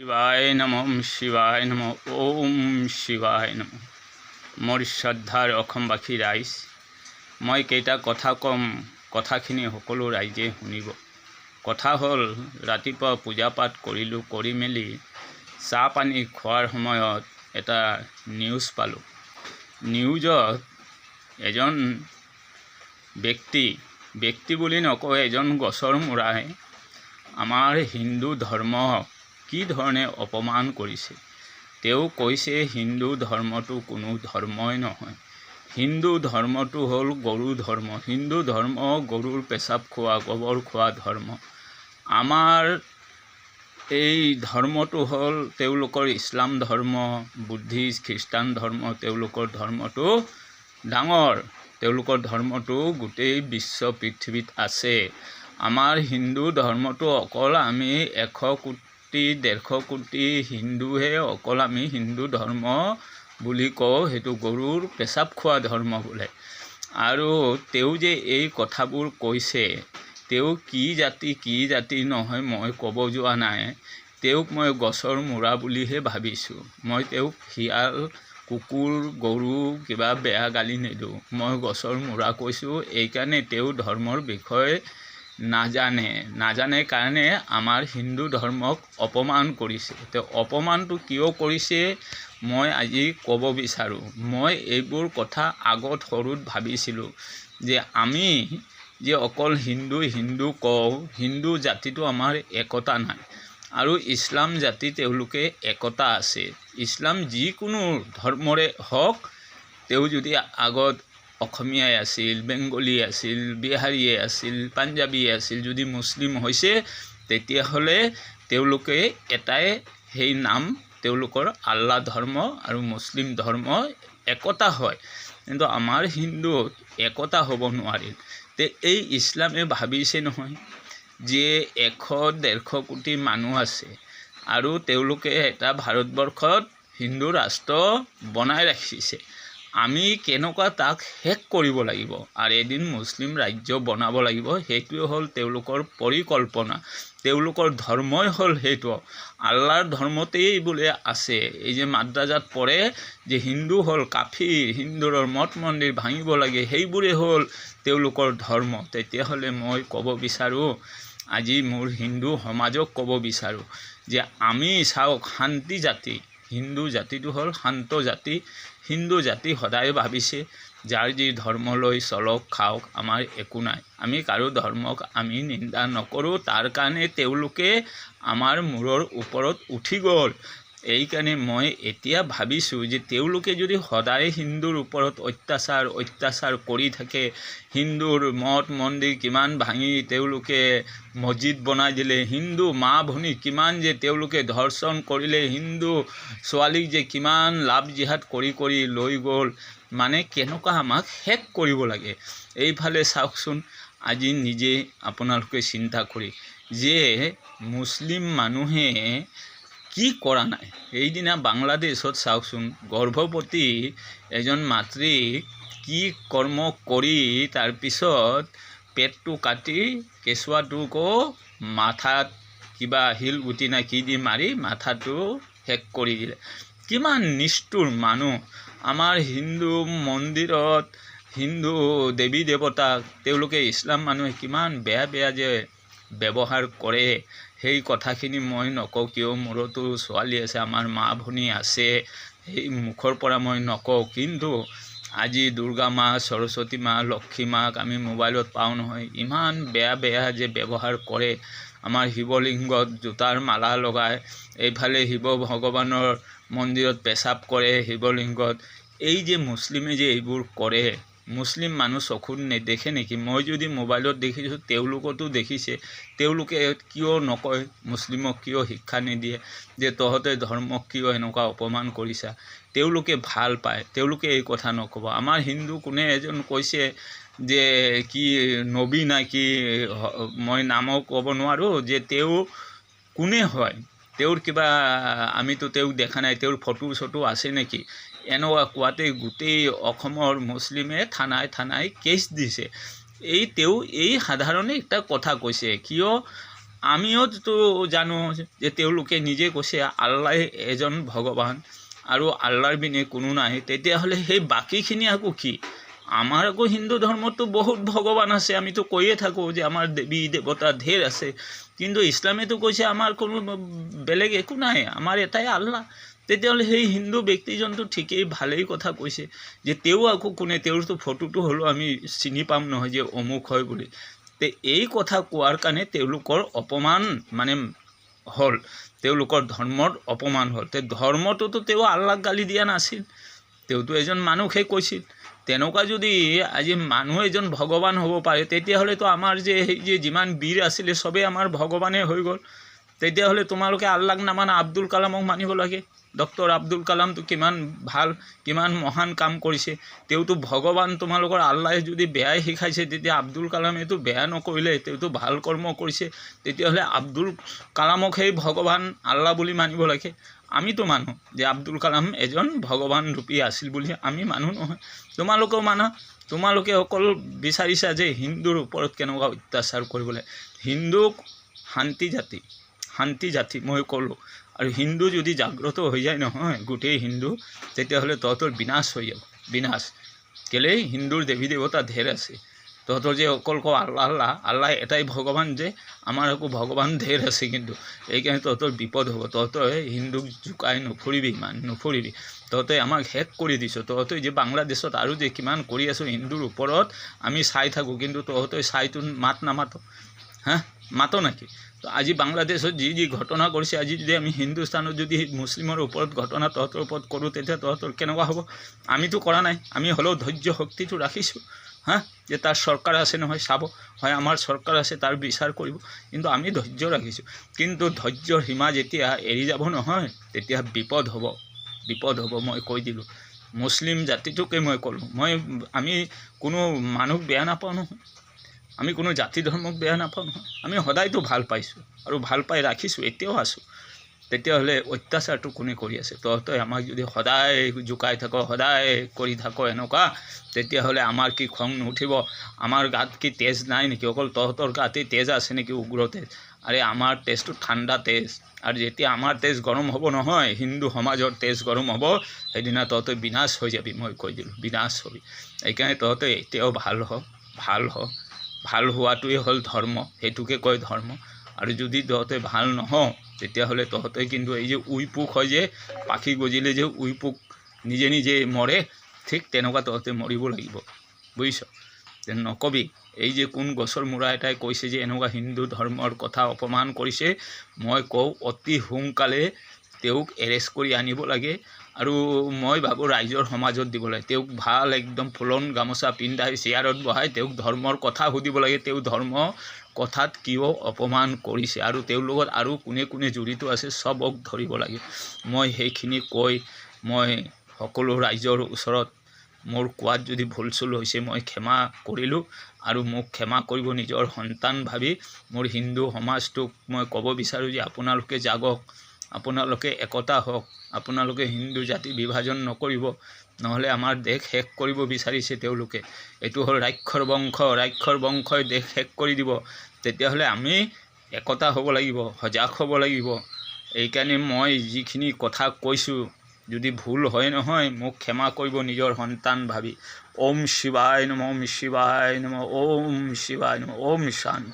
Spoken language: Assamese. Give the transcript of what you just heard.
শিৱায় নমঃ শিৱায় নমঃ ওম শিৱায় নমঃ। মোৰ শ্ৰদ্ধাৰ অসমবাসী ৰাইজ, মই কেইটা কথা ক'ম, কথাখিনি সকলো ৰাইজে শুনিব। কথা হ'ল, ৰাতিপুৱা পূজা পাঠ কৰিলোঁ, কৰি মেলি চাহ পানী খোৱাৰ সময়ত এটা নিউজ পালোঁ। নিউজত এজন ব্যক্তি বুলি নকওঁ, এজন গছৰ মূৰাই আমাৰ হিন্দু ধৰ্ম কি ধৰণে অপমান কৰিছে। তেওঁ কৈছে হিন্দু ধৰ্মটো কোনো ধৰ্মই নহয়, হিন্দু ধৰ্মটো হ'ল গৰু ধৰ্ম। হিন্দু ধৰ্ম গৰুৰ পেচাব খোৱা, গোবৰ খোৱা ধৰ্ম। আমাৰ এই ধৰ্মটো হ'ল তেওঁলোকৰ ইছলাম ধৰ্ম, বুদ্ধিষ্ট, খ্ৰীষ্টান ধৰ্ম। তেওঁলোকৰ ধৰ্মটো ডাঙৰ, তেওঁলোকৰ ধৰ্মটো গোটেই বিশ্ব পৃথিৱীত আছে। আমাৰ হিন্দু ধৰ্মটো অকল আমি 100 কোটি 150 কোটি হিন্দুহে অকল আমি হিন্দু ধৰ্ম বুলি কওঁ, সেইটো গৰুৰ পেচাব খোৱা ধৰ্ম বোলে। আৰু তেওঁ যে এই কথাবোৰ কৈছে, তেওঁ কি জাতি নহয় মই ক'ব যোৱা নাই। তেওঁক মই গছৰ মূৰা বুলিহে ভাবিছোঁ। মই তেওঁক শিয়াল, কুকুৰ, গৰু কিবা বেয়া গালি নিদিওঁ। মই গছৰ মূৰা কৈছোঁ এইকাৰণে তেওঁ ধৰ্মৰ বিষয়ে নাজানে কাৰণে আমাৰ হিন্দু ধৰ্মক অপমান কৰিছে। তেওঁ অপমানটো কিয় কৰিছে মই আজি ক'ব বিচাৰোঁ। মই এইবোৰ কথা আগত সৰুত ভাবিছিলোঁ যে আমি যে অকল হিন্দু কওঁ, হিন্দু জাতিটো আমাৰ একতা নাই। আৰু ইছলাম জাতি তেওঁলোকে একতা আছে। ইছলাম যিকোনো ধৰ্মৰে হওক, তেওঁ যদি আগত অসমীয়াই আছিল, বেংগলী আছিল, বিহাৰীয়ে আছিল, পাঞ্জাবীয়ে আছিল, যদি মুছলিম হৈছে তেতিয়াহ'লে তেওঁলোকে এটাই সেই নাম তেওঁলোকৰ আল্লাহ ধৰ্ম আৰু মুছলিম ধৰ্ম একতা হয়। কিন্তু আমাৰ হিন্দুত একতা হ'ব নোৱাৰিল। তে এই ইছলামে ভাবিছে নহয় যে 100-150 কোটি মানুহ আছে আৰু তেওঁলোকে এটা ভাৰতবৰ্ষত হিন্দু ৰাষ্ট্ৰ বনাই ৰাখিছে। আমি কেনেকুৱা তাক শেষ কৰিব লাগিব আৰু এদিন মুছলিম ৰাজ্য বনাব লাগিব। সেইটোৱে হ'ল তেওঁলোকৰ পৰিকল্পনা, তেওঁলোকৰ ধৰ্মই হ'ল সেইটো। আল্লাহৰ ধৰ্মতেই বোলে আছে। এই যে মাদ্ৰাজাত পঢ়ে যে হিন্দু হ'ল কাফিৰ, হিন্দুৰ মঠ মন্দিৰ ভাঙিব লাগে, সেইবোৰে হ'ল তেওঁলোকৰ ধৰ্ম। তেতিয়াহ'লে মই ক'ব বিচাৰোঁ, আজি মোৰ হিন্দু সমাজক ক'ব বিচাৰোঁ যে আমি চাওক শান্তি জাতি। হিন্দু জাতিটো হ'ল শান্ত জাতি। হিন্দু জাতি সদায় ভাবিছে যাৰ যি ধৰ্ম লৈ চলক, খাওক, আমাৰ একো নাই। আমি কাৰো ধৰ্মক আমি নিন্দা নকৰোঁ। তাৰ কাৰণে তেওঁলোকে আমাৰ মূৰৰ ওপৰত উঠি গ'ল। এইকাৰণে মই এতিয়া ভাবিছোঁ যে তেওঁলোকে যদি সদায় হিন্দুৰ ওপৰত অত্যাচাৰ কৰি থাকে, হিন্দুৰ মঠ মন্দিৰ কিমান ভাঙি তেওঁলোকে মছজিদ বনাই দিলে, হিন্দু মা ভনী কিমান যে তেওঁলোকে ধৰ্ষণ কৰিলে, হিন্দু ছোৱালীক যে কিমান লাভ জিহাদ কৰি লৈ গ'ল, মানে কেনেকুৱা আমাক শেষ কৰিব লাগে। এইফালে চাওকচোন, আজি নিজে আপোনালোকে চিন্তা কৰি যে মুছলিম মানুহে কি কৰা নাই। সেইদিনা বাংলাদেশত চাওকচোন, গৰ্ভৱতী এজন মাতৃক কি কৰ্ম কৰি তাৰপিছত পেটটো কাটি কেঁচুৱাটোকো মাথাত কিবা শিলগুটি নে কি দি মাৰি মাথাটো শেষ কৰি দিলে। কিমান নিষ্ঠুৰ মানুহ। আমাৰ হিন্দু মন্দিৰত হিন্দু দেৱী দেৱতাক তেওঁলোকে ইছলাম মানুহে কিমান বেয়া যে ব্যৱহাৰ কৰে, সেই কথাখিনি মই নকওঁ। কিয়, মোৰতো ছোৱালী আছে, আমাৰ মা ভনী আছে, সেই মুখৰ পৰা মই নকওঁ। কিন্তু আজি দুৰ্গা মা, সৰস্বতী মা, লক্ষী মাক আমি মোবাইলত পাওঁ নহয়, ইমান বেয়া যে ব্যৱহাৰ কৰে। আমাৰ শিৱলিংগত জোতাৰ মালা লগায়, এইফালে শিৱ ভগৱানৰ মন্দিৰত পেচাব কৰে শিৱলিংগত। এই যে মুছলিমে যে এইবোৰ কৰে, মুছলিম মানুহ চকুত নেদেখে নেকি? মই যদি মোবাইলত দেখিছোঁ, তেওঁলোকতো দেখিছে। তেওঁলোকে কিয় নকয়, মুছলিমক কিয় শিক্ষা নিদিয়ে যে তহঁতে ধৰ্মক কিয় এনেকুৱা অপমান কৰিছা? তেওঁলোকে ভাল পায়, তেওঁলোকে এই কথা নক'ব। আমাৰ হিন্দু কোনে এজন কৈছে যে কি নবী না কি, মই নামও ক'ব নোৱাৰোঁ, যে তেওঁ কোনে হয়, তেওঁৰ কিবা আমিতো তেওঁক দেখা নাই, তেওঁৰ ফটো আছে নেকি? এনেকুৱা কোৱাতে গোটেই অসমৰ মুছলিমে থানাই কেছ দিছে। তেওঁ এই সাধাৰণ এটা কথা কৈছে। কিয় আমিও তো জানো যে তেওঁলোকে নিজে কৈছে আল্লাহ এজন ভগৱান আৰু আল্লাহৰ বিনে কোনো নাই, তেতিয়াহ'লে সেই বাকীখিনি আকৌ কি? আমাৰ আকৌ হিন্দু ধৰ্মতো বহুত ভগৱান আছে, আমিতো কৈয়ে থাকোঁ যে আমাৰ দেৱী দেৱতা ঢেৰ আছে, কিন্তু ইছলামেতো কৈছে আমাৰ কোনো বেলেগ একো নাই, আমাৰ এটাই আল্লাহ। তেতিয়াহ'লে সেই হিন্দু ব্যক্তিজনটো ঠিকেই ভালেই কথা কৈছে যে তেওঁ আকৌ কোনে, তেওঁৰতো ফটোটো হ'লেও আমি চিনি পাম নহয় যে অমুক হয় বুলি। তে এই কথা কোৱাৰ কাৰণে তেওঁলোকৰ অপমান মানে হ'ল, তেওঁলোকৰ ধৰ্মৰ অপমান হ'ল। তে ধৰ্মটোতো তেওঁ আল্লাহক গালি দিয়া নাছিল, তেওঁতো এজন মানুহে কৈছিল। তেনেকুৱা যদি আজি মানুহ এজন ভগৱান হ'ব পাৰে, তেতিয়াহ'লেতো আমাৰ যে সেই যে যিমান বীৰ আছিলে চবেই আমাৰ ভগৱানে হৈ গ'ল। তেতিয়াহ'লে তোমালোকে আল্লাহক নামানা, আব্দুল কালামক মানিব লাগে। ডক্টৰ আব্দুল কালামটো কিমান ভাল, কিমান মহান কাম কৰিছে, তেওঁতো ভগৱান। তোমালোকৰ আল্লাহে যদি বেয়াই শিকাইছে, তেতিয়া আব্দুল কালামেতো বেয়া নকৰিলে, তেওঁতো ভাল কৰ্ম কৰিছে। তেতিয়াহ'লে আব্দুল কালামক সেই ভগৱান আল্লাহ বুলি মানিব লাগে। আমিতো মানো যে আব্দুল কালাম এজন ভগৱান ৰূপী আছিল বুলি, আমি মানুহ নহয়। তোমালোকেও মানা, তোমালোকে অকল বিচাৰিছা যে হিন্দুৰ ওপৰত কেনেকুৱা অত্যাচাৰ কৰিবলৈ। হিন্দুক শান্তি জাতি মই ক'লোঁ, আৰু হিন্দু যদি জাগ্ৰত হৈ যায় নহয় গোটেই হিন্দু, তেতিয়াহ'লে তহঁতৰ বিনাশ হৈ যাব, বিনাশ। কেলেই হিন্দুৰ দেৱী দেৱতা ঢেৰ আছে, তহঁতৰ যে অকল কওঁ আল্লাহ আল্লাহ, আল্লাহ এটাই ভগৱান যে, আমাৰ আকৌ ভগৱান ঢেৰ আছে, কিন্তু এইকাৰণে তহঁতৰ বিপদ হ'ব। তহঁতে হিন্দুক জোকাই নফুৰিবি, ইমান নফুৰিবি। তহঁতে আমাক শেষ কৰি দিছ। তহঁতে যে বাংলাদেশত আৰু যে কিমান কৰি আছো হিন্দুৰ ওপৰত আমি চাই থাকোঁ, কিন্তু তহঁতে চাইতো মাত নামাতো, হা মাতো নাকি? তো আজি বাংলাদেশত যি ঘটনা কৰিছে, আজি যদি আমি হিন্দুস্তানত যদি মুছলিমৰ ওপৰত ঘটনা তহঁতৰ ওপৰত কৰোঁ, তেতিয়া তহঁতৰ কেনেকুৱা হ'ব? আমিতো কৰা নাই, আমি হ'লেও ধৈৰ্য শক্তিটো ৰাখিছোঁ, হা, যে তাৰ চৰকাৰ আছে নহয়, চাব, হয় আমাৰ চৰকাৰ আছে, তাৰ বিচাৰ কৰিব, কিন্তু আমি ধৈৰ্য ৰাখিছোঁ। কিন্তু ধৈৰ্যৰ সীমা যেতিয়া এৰি যাব নহয়, তেতিয়া বিপদ হ'ব, বিপদ হ'ব। মই কৈ দিলোঁ, মুছলিম জাতিটোকে মই ক'লোঁ, আমি কোনো মানুহ বেয়া নাপাওঁ নহয়, আমি কোনো জাতি ধৰ্মক বেয়া নাপাওঁ নহয়, আমি সদায়তো ভাল পাইছোঁ আৰু ভাল পাই ৰাখিছোঁ, এতিয়াও আছোঁ। তেতিয়াহ'লে অত্যাচাৰটো কোনে কৰি আছে? তহঁতে আমাক যদি সদায় জোকাই থাক, সদায় কৰি থাক এনেকুৱা, তেতিয়াহ'লে আমাৰ কি খং নুঠিব? আমাৰ গাত কি তেজ নাই নেকি? অকল তহঁতৰ গাতেই তেজ আছে নেকি, উগ্ৰ তেজ? আৰে আমাৰ তেজটো ঠাণ্ডা তেজ, আৰু যেতিয়া আমাৰ তেজ গৰম হ'ব নহয়, হিন্দু সমাজৰ তেজ গৰম হ'ব, সেইদিনা তহঁতে বিনাশ হৈ যাবি। মই কৈ দিলোঁ, বিনাশ হ'বি। সেইকাৰণে তহঁতে এতিয়াও ভাল হ, ভাল হ। ভাল হোৱাটোৱে হ'ল ধৰ্ম, সেইটোকে কয় ধৰ্ম। আৰু যদি তহঁতে ভাল নহওঁ, তেতিয়াহ'লে তহঁতে কিন্তু এই যে উই পোক হয় যে, পাখি গজিলে যে উই পোক নিজে নিজে মৰে, ঠিক তেনেকুৱা তহঁতে মৰিব লাগিব, বুজিছ? নকবি এই যে কোন গছৰ মূৰা এটাই কৈছে যে এনেকুৱা হিন্দু ধৰ্মৰ কথা অপমান কৰিছে, মই কওঁ অতি সোনকালে তেওঁক এৰেষ্ট কৰি আনিব লাগে, আৰু মই ভাবোঁ ৰাইজৰ সমাজত দিব লাগে। তেওঁক ভাল একদম ফুলন গামোচা পিন্ধাই চেয়াৰত বহাই তেওঁক ধৰ্মৰ কথা সুধিব লাগে, তেওঁ ধৰ্ম কথাত কিয় অপমান কৰিছে, আৰু তেওঁৰ লগত আৰু কোনে কোনে জড়িত আছে চবক ধৰিব লাগে। মই সেইখিনি কৈ মই সকলো ৰাইজৰ ওচৰত মোৰ কোৱাত যদি ভুল চুল হৈছে মই ক্ষমা কৰিলোঁ, আৰু মোক ক্ষমা কৰিব নিজৰ সন্তান ভাবি। মোৰ হিন্দু সমাজটোক মই ক'ব বিচাৰোঁ যে আপোনালোকে জাগক, আপোনালোকে একতা হওক, আপোনালোকে হিন্দু জাতি বিভাজন নকৰিব, নহ'লে আমাৰ দেশ শেষ কৰিব বিচাৰিছে তেওঁলোকে। এইটো হ'ল ৰাক্ষৰ বংশই দেশ শেষ কৰি দিব। তেতিয়াহ'লে আমি একতা হ'ব লাগিব, সজাগ হ'ব লাগিব। এইকাৰণে মই যিখিনি কথা কৈছোঁ যদি ভুল হয় নহয়, মোক ক্ষমা কৰিব নিজৰ সন্তান ভাবি। ওম শিৱায় নমঃ, ওম শিৱায় নমঃ, ওম শিৱায় নমঃ, ওম শান্তি।